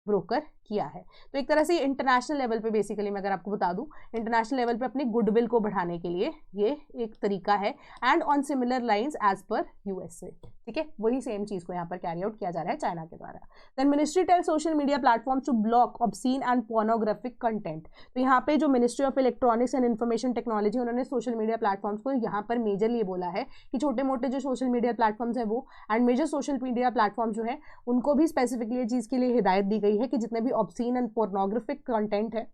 ब्रोकर किया है। तो एक तरह से इंटरनेशनल लेवल पे बेसिकली मैं अगर आपको बता दूं, इंटरनेशनल लेवल पे अपनी गुडविल को बढ़ाने के लिए ये एक तरीका है, and on similar lines as per USA, ठीक है, वही सेम चीज को यहाँ पर कैरी आउट किया जा रहा है चाइना के द्वारा। Then ministry tell social media platforms to block obscene and pornographic content. तो यहाँ पे जो ministry of electronics and information technology, उन्होंने सोशल मीडिया प्लेटफॉर्म्स को यहाँ पर मेजरली बोला है कि छोटे मोटे जो सोशल मीडिया प्लेटफॉर्म्स है वो and major social media platform जो है उनको भी स्पेसिफिकली ये चीज़ के लिए हिदायत दी गई है कि जितने भी ऑब्सीन एंड पोर्नोग्राफिक कंटेंट है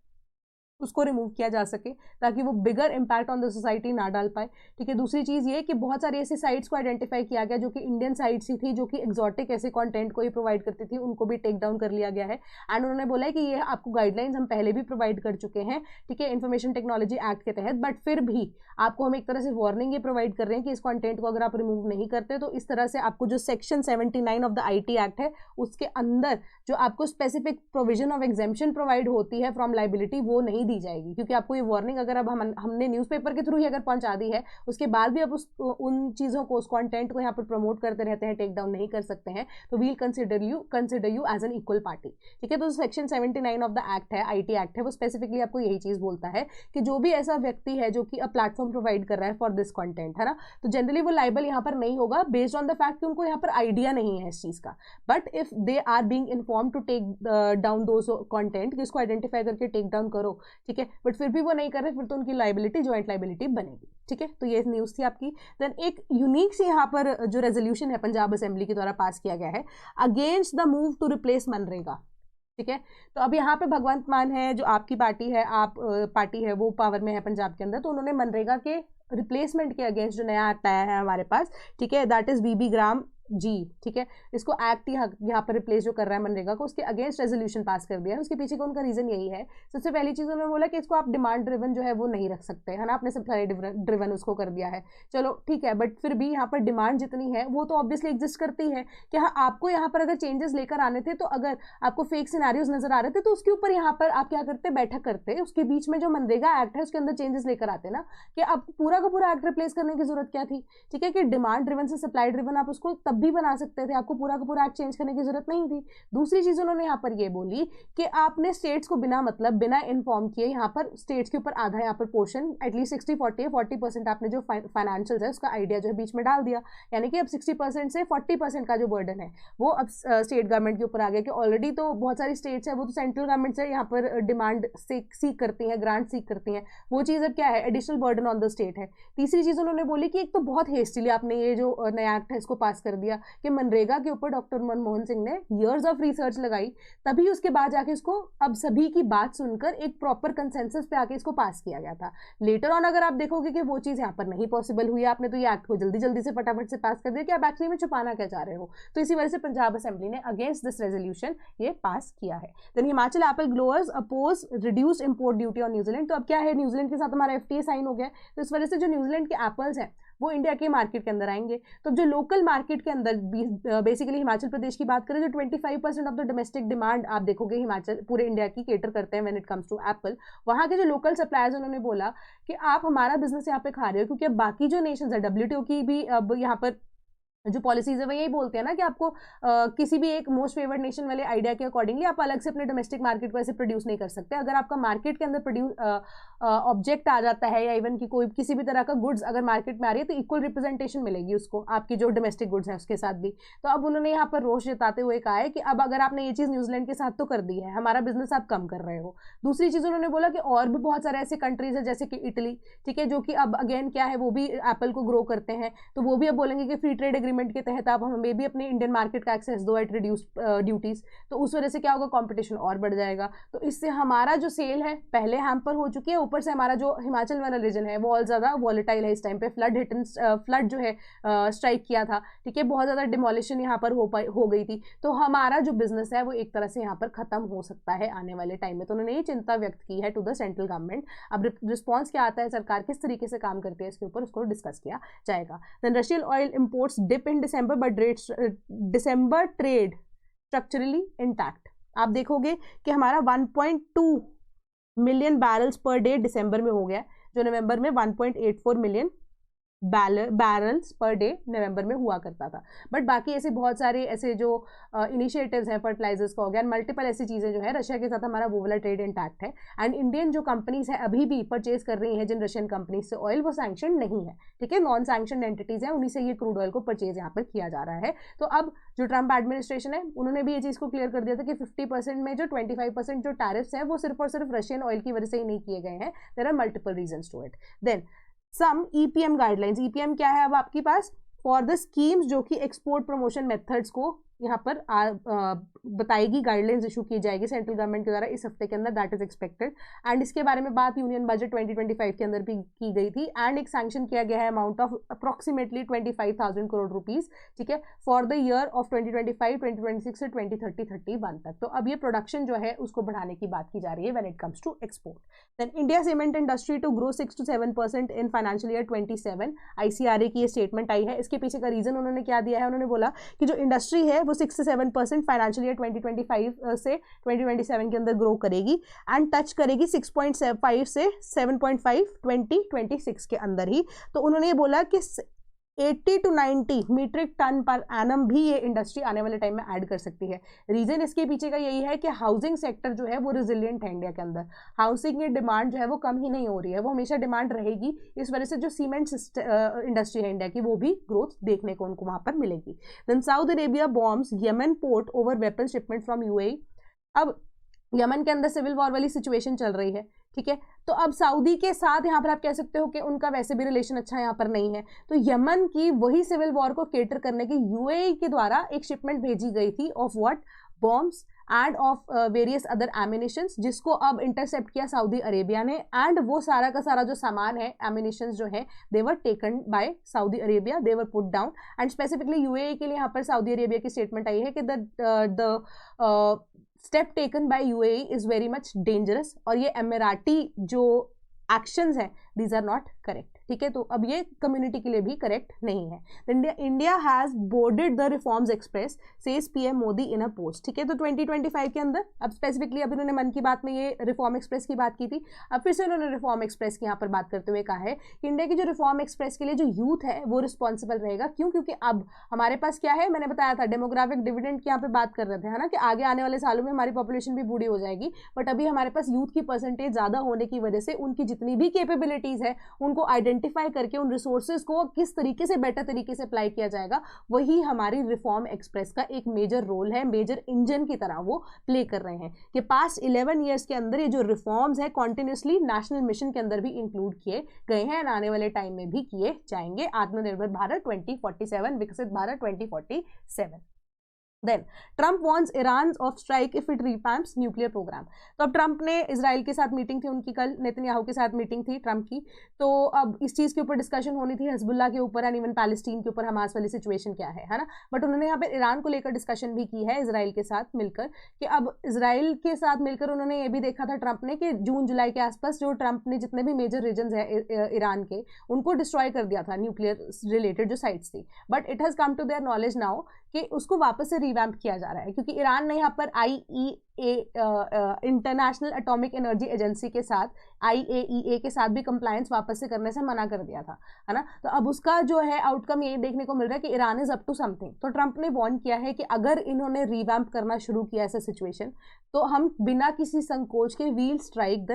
उसको रिमूव किया जा सके ताकि वो bigger impact on the society ना डाल पाए, ठीक है। दूसरी चीज़ ये कि बहुत सारी ऐसी साइट्स को आइडेंटिफाई किया गया जो कि इंडियन साइट्स ही थी, जो कि एक्जॉटिक ऐसे कंटेंट को ही प्रोवाइड करती थी, उनको भी टेक डाउन कर लिया गया है। एंड उन्होंने बोला है कि ये आपको गाइडलाइंस हम पहले भी प्रोवाइड कर चुके हैं, ठीक है, इन्फॉर्मेशन टेक्नोलॉजी एक्ट के तहत, बट फिर भी आपको हम एक तरह से वार्निंग ये प्रोवाइड कर रहे हैं कि इस कंटेंट को अगर आप रिमूव नहीं करते तो इस तरह से आपको जो section 79 of the IT act है उसके अंदर जो आपको specific provision of exemption provide होती है फ्रॉम लाइबिलिटी वो नहीं दी जाएगी, क्योंकि आपको ये वार्निंग अगर अब हमने न्यूज़पेपर के थ्रू ही अगर पहुंचा दी है उसके बाद भी आप उन चीज़ों को, उस कंटेंट को यहाँ पर प्रमोट करते रहते हैं, टेक डाउन नहीं कर सकते हैं, तो we'll consider you as an equal party, ठीक है। तो सेक्शन 79 ऑफ द एक्ट है, आईटी एक्ट है, वो स्पेसिफिकली आपको यही चीज़ बोलता है कि जो भी ऐसा व्यक्ति है जो कि अ प्लेटफॉर्म प्रोवाइड कर रहा है फॉर दिस कंटेंट, है ना, तो जनरली वो लाइबल यहाँ पर नहीं होगा बेस्ड ऑन द फैक्ट कि उनको यहाँ पर आइडिया नहीं है इस चीज़ का, but if they are being inform to take down those content, जिसको आइडेंटिफाई करके टेक डाउन करो, ठीक है, बट फिर भी वो नहीं कर रहे, फिर तो उनकी लाइबिलिटी ज्वाइंट लाइबिलिटी बनेगी, ठीक है। तो ये न्यूज़ थी आपकी। देन एक यूनिक सी यहाँ पर जो रेजोल्यूशन है पंजाब असेंबली के द्वारा पास किया गया है against the move to replace मनरेगा, ठीक है। तो अब यहाँ पे भगवंत मान है जो आपकी पार्टी है, आप पार्टी है वो पावर में है पंजाब के अंदर, तो उन्होंने मनरेगा के रिप्लेसमेंट के अगेंस्ट जो नया एक्ट आया है हमारे पास, ठीक है, दैट इज बीबी ग्राम जी, ठीक है, इसको एक्ट यहाँ पर रिप्लेस जो कर रहा है मनरेगा को, उसके अगेंस्ट रेजोल्यूशन पास कर दिया है। उसके पीछे का उनका रीजन यही है, सबसे पहली चीज़ उन्होंने बोला कि इसको आप डिमांड ड्रिवन जो है वो नहीं रख सकते, है ना, आपने सप्लाई ड्रिवन उसको कर दिया है, चलो ठीक है, बट फिर भी यहाँ पर डिमांड जितनी है वो तो ऑब्वियसली एग्जिस्ट करती है कि हाँ आपको यहाँ पर अगर चेंजेस लेकर आने थे, तो अगर आपको फेक सिनेरियोज नजर आ रहे थे तो उसके ऊपर यहाँ पर आप क्या करते, बैठक करते, उसके बीच में जो मनरेगा एक्ट है उसके अंदर चेंजेस लेकर आते ना, कि अब पूरा का पूरा एक्ट रिप्लेस करने की जरूरत क्या थी, ठीक है, कि डिमांड ड्रिवन से सप्लाई ड्रिवन आप उसको तब तब भी बना सकते थे, आपको पूरा का पूरा एक्ट चेंज करने की जरूरत नहीं थी। दूसरी चीज उन्होंने यहाँ पर ये बोली कि आपने स्टेट्स को बिना मतलब बिना इन्फॉर्म किए यहाँ पर स्टेट्स के ऊपर आधा यहाँ पर पोर्शन एटलीस्ट 60-40 है, 40% आपने जो फाइनेंशियल है उसका आइडिया जो है बीच में डाल दिया, यानी कि अब 60% से 40% का जो बर्डन है वो अब स्टेट गवर्नमेंट के ऊपर आ गया कि ऑलरेडी तो बहुत सारी स्टेट्स है वो तो सेंट्रल गवर्नमेंट से यहाँ पर डिमांड सीख करती हैं, ग्रांट सीख करती हैं, वो चीज़ अब क्या है additional burden on the state है। तीसरी चीज़ उन्होंने बोली कि एक तो बहुत हेस्टिली आपने ये जो नया एक्ट है इसको पास कर दिया कि मनरेगा के ऊपर डॉक्टर मनमोहन सिंह ने ईयर्स ऑफ रिसर्च लगाई, तभी उसके बाद जाके इसको अब सभी की बात सुनकर एक प्रॉपर कंसेंसस पे आके इसको पास किया गया था। लेटर ऑन अगर आप देखोगे कि वो चीज़ यहाँ पर नहीं पॉसिबल हुई, आपने तो ये एक्ट को जल्दी जल्दी से फटाफट से पास कर दिया कि आप एक्चुअली में छुपाना क्या चाह रहे हो, तो इसी वजह से पंजाब असेंबली ने अगेंस्ट दिस रेजोल्यूशन ये पास किया है। Then Himachal apple growers oppose reduced import duty on New Zealand, तो अब क्या है न्यूजीलैंड के साथ हमारा एफटीए साइन हो गया, तो इस वजह से जो न्यूजीलैंड के एप्पल्स हैं वो इंडिया के मार्केट के अंदर आएंगे। तो जो लोकल मार्केट के अंदर बेसिकली हिमाचल प्रदेश की बात करें, जो 25% ऑफ द डोमेस्टिक डिमांड आप देखोगे हिमाचल पूरे इंडिया की केटर करते हैं when it comes to apple, वहाँ के जो लोकल सप्लायर्स उन्होंने बोला कि आप हमारा बिजनेस यहाँ पे खा रहे हो, क्योंकि अब बाकी जो नेशंस है WTO की भी अब यहाँ पर जो पॉलिसीज है वो यही बोलते हैं ना कि आपको किसी भी एक मोस्ट फेवर्ड नेशन वाले आइडिया के अकॉर्डिंगली आप अलग से अपने डोमेस्टिक मार्केट को ऐसे प्रोड्यूस नहीं कर सकते। अगर आपका मार्केट के अंदर प्रोड्यूस ऑब्जेक्ट आ जाता है या इवन की कोई किसी भी तरह का गुड्स अगर मार्केट में आ रही है तो इक्वल रिप्रेजेंटेशन मिलेगी उसको आपकी जो डोमेस्टिक गुड्स है उसके साथ भी। तो अब उन्होंने यहाँ पर रोष जताते हुए कहा है कि अब अगर आपने ये चीज़ न्यूजीलैंड के साथ तो कर दी है, हमारा बिजनेस आप कम कर रहे हो। दूसरी चीज़ उन्होंने बोला कि और भी बहुत सारे ऐसे कंट्रीज है जैसे कि इटली, ठीक है, जो कि अब अगेन क्या है वो भी एप्पल को ग्रो करते हैं, तो वो भी अब बोलेंगे कि फ्री ट्रेड एग्रीमेंट के तहत आप हमें भी अपने इंडियन मार्केट का एक्सेस दो एट रिड्यूस्ड ड्यूटीज, तो उस वजह से क्या होगा कंपटीशन और बढ़ जाएगा। तो इससे हमारा जो सेल है पहले हैम्पर हो चुकी है, ऊपर से हमारा जो हिमाचल वाला रीजन है वो और ज़्यादा वॉलेटाइल है। इस टाइम पे फ्लड जो है स्ट्राइक किया था, ठीक है, बहुत ज़्यादा डिमोलिशन यहाँ पर हो गई थी, तो हमारा जो बिजनेस है वो एक तरह से यहाँ पर खत्म हो सकता है आने वाले टाइम में। तो उन्होंने ये चिंता व्यक्त की है टू द सेंट्रल गवर्नमेंट। अब रिस्पॉन्स क्या आता है, सरकार किस तरीके से काम करती है इसके ऊपर उसको डिस्कस किया जाएगा। Then Russian oil imports dip in December but December trade structurally intact. आप देखोगे कि हमारा 1.2 मिलियन बैरल्स पर डे दिसंबर में हो गया, जो नवंबर में 1.84 मिलियन बैरल्स पर डे नवंबर में हुआ करता था। बट बाकी ऐसे बहुत सारे ऐसे जो इनिशिएटिव्स हैं फर्टिलाइजर्स का हो गया, मल्टीपल ऐसी चीज़ें जो है रशिया के साथ हमारा वो वाला ट्रेड इंटैक्ट है। एंड इंडियन जो कंपनीज है अभी भी परचेज कर रही हैं जिन रशियन कंपनीज से ऑयल, वो सैंक्शन नहीं है, ठीक है, नॉन सैंक्शन एंटिटीज हैं, उन्हीं से ये क्रूड ऑयल को परचेज यहाँ पर किया जा रहा है। तो अब जो ट्रंप एडमिनिस्ट्रेशन है उन्होंने भी ये चीज़ को क्लियर कर दिया था कि 50% में जो 25% जो टैरिफ्स हैं वो सिर्फ और सिर्फ रशियन ऑयल की वजह से ही नहीं किए गए हैं, there are multiple reasons to it. Then some EPM guidelines, EPM क्या है अब आपके पास फॉर द स्कीम्स जो कि एक्सपोर्ट प्रमोशन मेथड्स को यहाँ पर बताएगी, गाइडलाइंस इशू की जाएगी सेंट्रल गवर्नमेंट के द्वारा इस हफ्ते के अंदर, दैट इज एक्सपेक्टेड। एंड इसके बारे में बात यूनियन बजट 2025 के अंदर भी की गई थी एंड एक सैंक्शन किया गया है amount of approximately 25,000 crore rupees, ठीक है, फॉर द ईयर ऑफ 2025, 2026 से 2030-31 तक। तो अब ये प्रोडक्शन जो है उसको बढ़ाने की बात की जा रही है when it comes to export. Then India cement industry to grow 6 to 7% in financial year 27, ICRA की ये स्टेटमेंट आई है। इसके पीछे का रीजन उन्होंने क्या दिया है, उन्होंने बोला कि जो इंडस्ट्री है वो 6 से 7% फाइनेंशियल ईयर 2025 से 2027 के अंदर ग्रो करेगी एंड टच करेगी 6.5 से 7.5 2026 के अंदर ही। तो उन्होंने ये बोला कि 80 to 90 metric tonne per annum भी ये इंडस्ट्री आने वाले टाइम में ऐड कर सकती है। रीजन इसके पीछे का यही है कि हाउसिंग सेक्टर जो है वो रिजिलियंट है इंडिया के अंदर, हाउसिंग की डिमांड जो है वो कम ही नहीं हो रही है, वो हमेशा डिमांड रहेगी। इस वजह से जो सीमेंट इंडस्ट्री है इंडिया की वो भी ग्रोथ देखने को उनको वहां पर मिलेगी। Then Saudi Arabia bombs Yemen port over weapon shipment from UAE। अब यमन के अंदर सिविल वॉर वाली सिचुएशन चल रही है, ठीक है, तो अब सऊदी के साथ यहाँ पर आप कह सकते हो कि उनका वैसे भी रिलेशन अच्छा यहाँ पर नहीं है, तो यमन की वही सिविल वॉर को केटर करने की UAE के द्वारा एक शिपमेंट भेजी गई थी of what, bombs end of various other emanations, जिसको अब इंटरसेप्ट किया सऊदी अरेबिया ने एंड वो सारा का सारा जो सामान है एमिनेशंस जो है they were taken by Saudi Arabia, they were put down. And specifically UAE के लिए यहाँ पर सऊदी अरेबिया की स्टेटमेंट आई है कि the step taken by UAE is very much dangerous, और ये एमिराती जो एक्शंस हैं दीज आर नॉट करेक्ट, ठीक है। तो अब ये कम्युनिटी के लिए भी करेक्ट नहीं है। India has boarded the reforms express says PM Modi in a post, ठीक है। तो 2025 के अंदर अब स्पेसिफिकली अब इन्होंने मन की बात में ये रिफॉर्म एक्सप्रेस की बात की थी, अब फिर से उन्होंने रिफॉर्म एक्सप्रेस की यहाँ पर बात करते हुए कहा है कि इंडिया की जो रिफॉर्म एक्सप्रेस के लिए जो यूथ है वो रिस्पॉन्सिबल रहेगा। क्यों? क्योंकि अब हमारे पास क्या है, मैंने बताया था डेमोग्राफिक डिविडेंड की यहाँ पे बात कर रहे थे, है ना, कि आगे आने वाले सालों में हमारी पॉपुलेशन भी बूढ़ी हो जाएगी, बट अभी हमारे पास यूथ की परसेंटेज ज्यादा होने की वजह से उनकी जितनी भी कैपेबिलिटीज है उनको आइडेंटिफाई करके उन रिसोर्सेज को किस तरीके से बेटर तरीके से अप्लाई किया जाएगा, वही हमारी रिफॉर्म एक्सप्रेस का एक मेजर रोल है, मेजर इंजन की तरह वो प्ले कर रहे हैं कि पास्ट 11 ईयर्स के अंदर ये जो रिफॉर्म्स है कॉन्टिन्यूसली नेशनल मिशन के अंदर भी इंक्लूड किए गए हैं, आने वाले टाइम में भी किए जाएंगे। आत्मनिर्भर भारत 2047, विकसित Bharat 2047। Then Trump warns Iran of strike if it revamps nuclear program. तो अब ट्रंप ने इजराइल के साथ मीटिंग थी उनकी, कल नेतन्याहू के साथ मीटिंग थी ट्रंप की, तो अब इस चीज़ के ऊपर डिस्कशन होनी थी हिजबुल्लाह के ऊपर एंड इवन पैलेस्टीन के ऊपर हमास वाली सिचुएशन क्या है ना, बट उन्होंने यहाँ पे ईरान को लेकर डिस्कशन भी की है इजराइल के साथ मिलकर, कि अब इजराइल के साथ मिलकर उन्होंने ये भी देखा था ट्रंप ने कि जून जुलाई के आसपास जो ट्रंप ने जितने भी मेजर रीजन है ईरान के उनको डिस्ट्रॉय कर दिया था न्यूक्लियर रिलेटेड जो साइट्स थी, but it has come to their knowledge now कि उसको वापस से रिवैम्प किया जा रहा है, क्योंकि ईरान ने यहाँ पर इंटरनेशनल एटॉमिक एनर्जी एजेंसी के साथ IAEA के साथ भी कंप्लायंस वापस से करने से मना कर दिया था, है ना। तो अब उसका जो है आउटकम ये देखने को मिल रहा है कि Iran is up to something. तो ट्रंप ने वार्न किया है कि अगर इन्होंने रिवैम्प करना शुरू किया ऐसा सिचुएशन तो हम बिना किसी संकोच के वील स्ट्राइक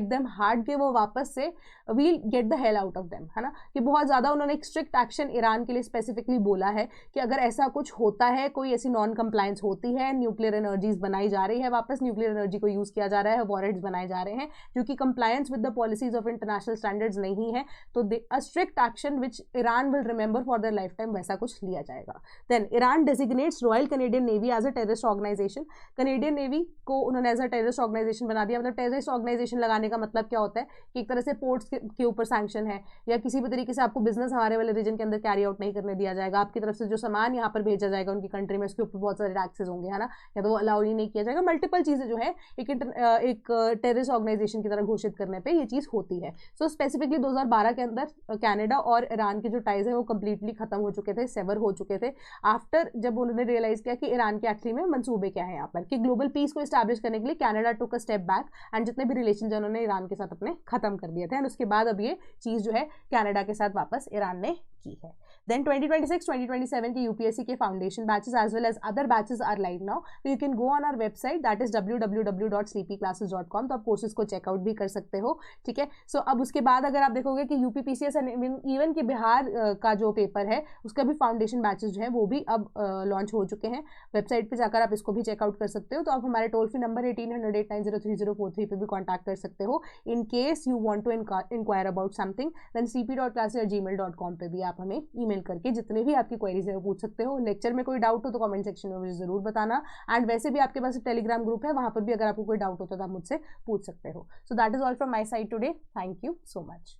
देम हार्ड के वो वापस से we'll get the hell out of them, है ना, कि बहुत ज़्यादा उन्होंने एक स्ट्रिक्ट एक्शन ईरान के लिए स्पेसिफिकली बोला है कि अगर ऐसा कुछ होता है, कोई ऐसी नॉन कंप्लायंस होती है, न्यूक्लियर एनर्जीज बनाई जा रही है, वापस न्यूक्लियर एनर्जी को यूज़ किया जा रहा है, वॉरेट्स बनाए जा रहे हैं जो कि compliance with the policies of international standards नहीं है, तो a strict action which Iran will remember for their life time, वैसा कुछ लिया जाएगा। Then Iran designates Royal Canadian Navy as a terrorist organisation. Canadian Navy को उन्होंने एज अ टेररिस्ट ऑर्गेनाइजेशन बना दिया। मतलब टेररिस्ट ऑर्गेनाइजेशन लगाने का मतलब क्या होता है कि एक तरह से पोर्ट्स के ऊपर सैंक्शन है, या किसी भी तरीके से आपको बिजनेस हमारे वाले रीजन के अंदर कैरी आउट नहीं करने दिया जाएगा, आपकी तरफ से जो सामान यहाँ पर भेजा जाएगा उनकी कंट्री में उसके ऊपर बहुत सारे टैक्सेस होंगे, है ना, या तो वो अलाउ ही नहीं किया जाएगा। मल्टीपल चीज़ें जो है एक टेररिस्ट ऑर्गेनाइजेशन की तरह घोषित करने पे ये चीज़ होती है। सो स्पेसिफिकली 2012 के अंदर कनाडा और ईरान के जो टाइज है वो कंप्लीटली खत्म हो चुके थे, सेवर हो चुके थे, आफ्टर जब उन्होंने रियलाइज किया कि ईरान के एक्चुअली में मंसूबे क्या है यहाँ पर, कि ग्लोबल पीस को इस्टेब्लिश करने के लिए Canada took a step back and जितने भी रिलेशन जो उन्होंने ईरान के साथ अपने खत्म कर दिए थे, एंड उसके बाद अब ये चीज़ जो है कनाडा के साथ वापस ईरान ने की है। Then 2026-2027 के UPSC के foundation batches as well as other batches are live now. So you can go on our website that is www.sleepyclasses.com. तो आप कोर्सेज को चेकआउट भी कर सकते हो, ठीक है। सो अब उसके बाद अगर आप देखोगे कि UPPCS इवन के बिहार का जो पेपर है उसका भी फाउंडेशन बैचेस जो है वो भी अब लॉन्च हो चुके हैं। वेबसाइट पे जाकर आप इसको भी चेकआउट कर सकते हो। तो आप हमारे टोल फ्री नंबर 1800-890-3043 पे भी कॉन्टैक्ट कर सकते हो in case you want to enquire about something. Then cp.classes@gmail.com पे भी आप हमें ईमेल करके जितने भी आपकी क्वेरीज है वो पूछ सकते हो। लेक्चर में कोई डाउट हो तो कमेंट सेक्शन में मुझे जरूर बताना, एंड वैसे भी आपके पास टेलीग्राम ग्रुप है, वहां पर भी अगर आपको कोई डाउट होता है तो आप मुझसे पूछ सकते हो। So that is all from my side today. Thank you so much.